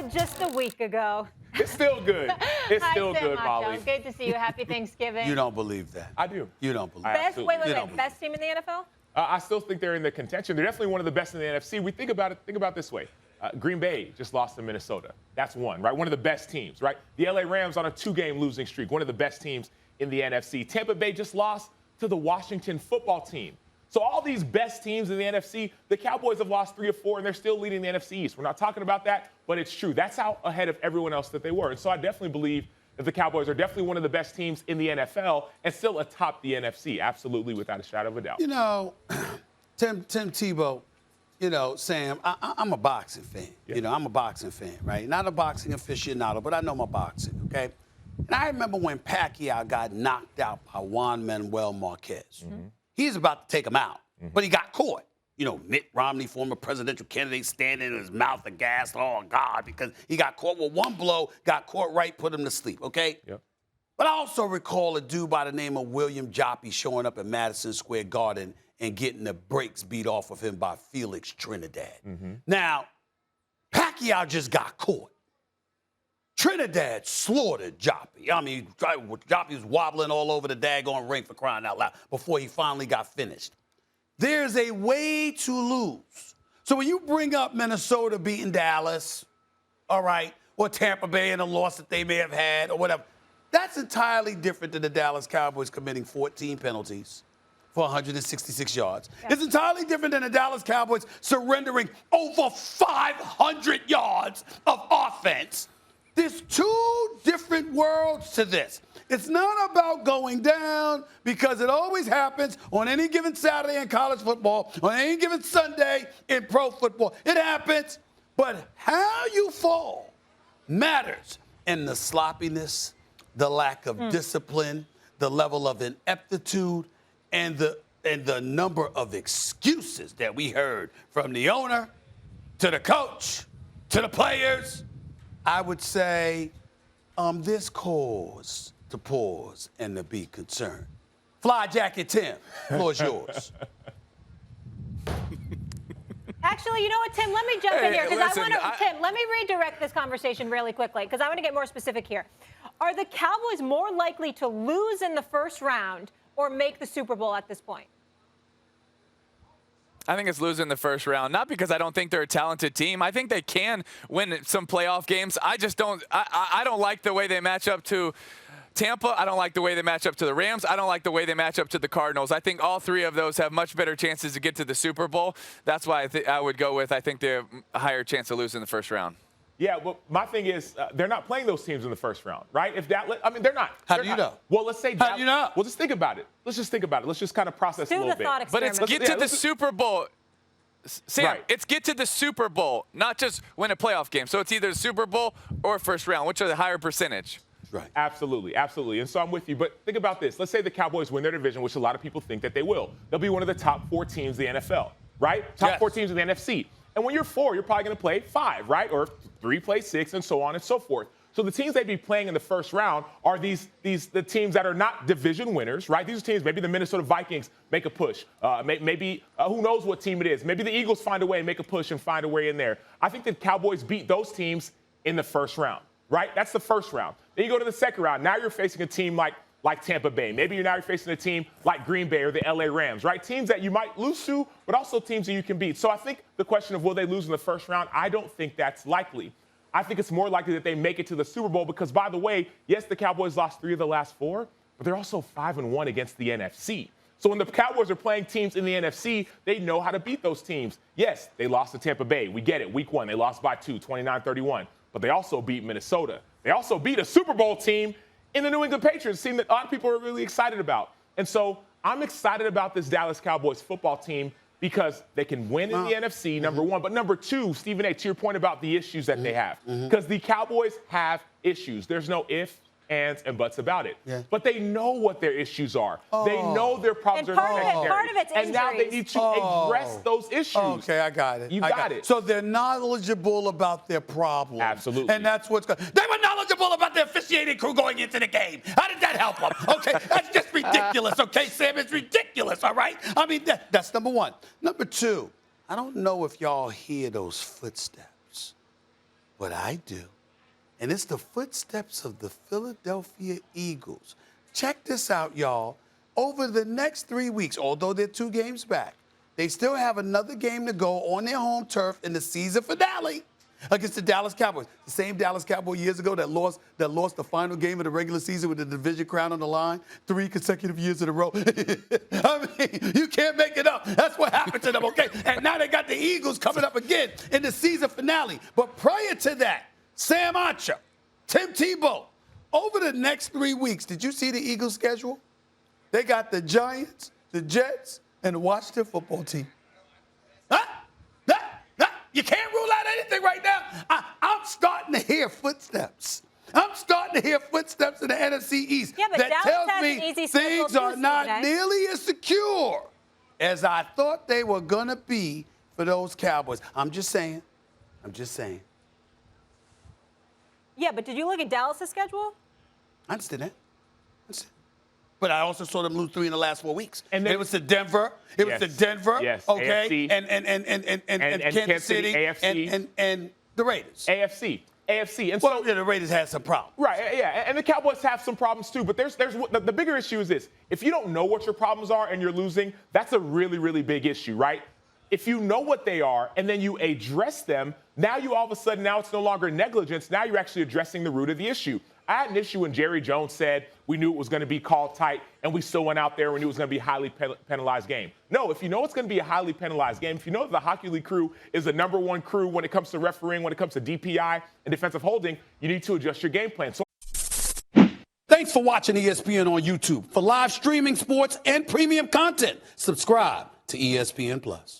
good just a week ago. It's still good. It's still Hi, Sam good, Acho. Molly. Good to see you. Happy Thanksgiving. You don't believe that. I do. You don't believe I Best, wait, absolutely best team in the NFL? I still think they're in the contention. They're definitely one of the best in the NFC. We think about it this way. Green Bay just lost to Minnesota. That's one, right? One of the best teams, right? The LA Rams on a 2-game losing streak, one of the best teams in the NFC. Tampa Bay just lost to the Washington football team. So all these best teams in the NFC, the Cowboys have lost 3 or 4, and they're still leading the NFC East. We're not talking about that, but it's true. That's how ahead of everyone else that they were. And so I definitely believe that the Cowboys are definitely one of the best teams in the NFL and still atop the NFC, absolutely, without a shadow of a doubt. You know, Tim Tebow, you know, Sam, I'm a boxing fan. Yeah. You know, I'm a boxing fan, right? Not a boxing aficionado, but I know my boxing, okay? And I remember when Pacquiao got knocked out by Juan Manuel Marquez. Mm-hmm. He's about to take him out, but he got caught. You know, Mitt Romney, former presidential candidate, standing in his mouth aghast, oh, God, because he got caught with one blow, got caught right, put him to sleep, okay? Yep. But I also recall a dude by the name of William Joppy showing up at Madison Square Garden and getting the brakes beat off of him by Felix Trinidad. Mm-hmm. Now, Pacquiao just got caught. Trinidad slaughtered Joppy. I mean, Joppy was wobbling all over the daggone ring, for crying out loud, before he finally got finished. There's a way to lose. So when you bring up Minnesota beating Dallas, all right, or Tampa Bay and a loss that they may have had or whatever, that's entirely different than the Dallas Cowboys committing 14 penalties for 166 yards. Yeah. It's entirely different than the Dallas Cowboys surrendering over 500 yards of offense. There's 2 different worlds to this. It's not about going down, because it always happens on any given Saturday in college football, on any given Sunday in pro football. It happens, but how you fall matters. And the sloppiness, the lack of discipline, the level of ineptitude, and the number of excuses that we heard from the owner to the coach to the players, I would say this cause to pause and to be concerned. Fly Jacket Tim, floor's yours. Actually, you know what, Tim? Let me jump in here, because Tim, let me redirect this conversation really quickly, because I want to get more specific here. Are the Cowboys more likely to lose in the first round or make the Super Bowl at this point? I think it's losing the first round, not because I don't think they're a talented team. I think they can win some playoff games. I just don't. I don't like the way they match up to Tampa. I don't like the way they match up to the Rams. I don't like the way they match up to the Cardinals. I think all 3 of those have much better chances to get to the Super Bowl. That's why I would go with, I think they have a higher chance of losing the first round. Yeah, well, my thing is they're not playing those teams in the first round, right? If Dallas, I mean, they're not. How do you know? Well, let's say How do you know? Well, just think about it. Let's just think about it. Let's just kind of process a little bit. But it's get to the Super Bowl. Sam, right. It's get to the Super Bowl, not just win a playoff game. So it's either Super Bowl or first round. Which are the higher percentage? Right. Absolutely, absolutely. And so I'm with you. But think about this. Let's say the Cowboys win their division, which a lot of people think that they will. They'll be one of the top 4 teams in the NFL, right? Top 4 teams in the NFC. And when you're 4, you're probably going to play 5, right? Or 3 play 6, and so on and so forth. So the teams they'd be playing in the first round are the teams that are not division winners, right? These are teams, maybe the Minnesota Vikings make a push. Maybe who knows what team it is. Maybe the Eagles find a way and make a push and find a way in there. I think the Cowboys beat those teams in the first round, right? That's the first round. Then you go to the second round. Now you're facing a team like Tampa Bay. Maybe you're facing a team like Green Bay or the LA Rams, right? Teams that you might lose to, but also teams that you can beat. So I think the question of will they lose in the first round, I don't think that's likely. I think it's more likely that they make it to the Super Bowl because, by the way, yes, the Cowboys lost 3 of the last 4, but they're also 5-1 against the NFC. So when the Cowboys are playing teams in the NFC, they know how to beat those teams. Yes, they lost to Tampa Bay. We get it. Week 1, they lost by 2, 29-31. But they also beat Minnesota. They also beat a Super Bowl team in the New England Patriots, a team that a lot of people are really excited about. And so I'm excited about this Dallas Cowboys football team because they can win in the NFC, number 1. But number 2, Stephen A., to your point about the issues that they have. Because the Cowboys have issues. There's no if, ands, and buts about it. Yeah. But they know what their issues are. They know their problems are secondary. Part of it's and now they need to address those issues. Okay, I got it. You got it. So they're knowledgeable about their problems. Absolutely. And that's what's going. They were knowledgeable about the officiating crew going into the game. How did that help them? Okay, that's just ridiculous. Okay, Sam, it's ridiculous. All right. I mean, that's number 1. Number 2, I don't know if y'all hear those footsteps. but I do. And it's the footsteps of the Philadelphia Eagles. Check this out, y'all. Over the next 3 weeks, although they're 2 games back, they still have another game to go on their home turf in the season finale against the Dallas Cowboys. The same Dallas Cowboys years ago that lost the final game of the regular season with the division crown on the line 3 consecutive years in a row. I mean, you can't make it up. That's what happened to them, okay? And now they got the Eagles coming up again in the season finale. But prior to that, Sam Acho, Tim Tebow, over the next 3 weeks, did you see the Eagles' schedule? They got the Giants, the Jets, and the Washington football team. You can't rule out anything right now. I'm starting to hear footsteps. I'm starting to hear footsteps in the NFC East. Yeah, but that Dallas tells has me an easy things are not today. nearly as secure as I thought they were going to be for those Cowboys. I'm just saying. Yeah, but did you look at Dallas' schedule? I understand that. But I also saw them lose 3 in the last 4 weeks. And it was to Denver. It was to Denver. Yes. Okay. AFC. And Kansas City. AFC. And the Raiders. AFC. And well, yeah, the Raiders had some problems. Right, yeah, and the Cowboys have some problems too, but there's the bigger issue is this. If you don't know what your problems are and you're losing, that's a really, really big issue, right? If you know what they are and then you address them, now you all of a sudden, now it's no longer negligence, now you're actually addressing the root of the issue. I had an issue when Jerry Jones said we knew it was going to be called tight and we still went out there and knew it was going to be a highly penalized game. No, if you know it's going to be a highly penalized game, if you know that the Hockey League crew is the #1 crew when it comes to refereeing, when it comes to DPI and defensive holding, you need to adjust your game plan. Thanks for watching ESPN on YouTube. For live streaming sports and premium content, subscribe to ESPN+.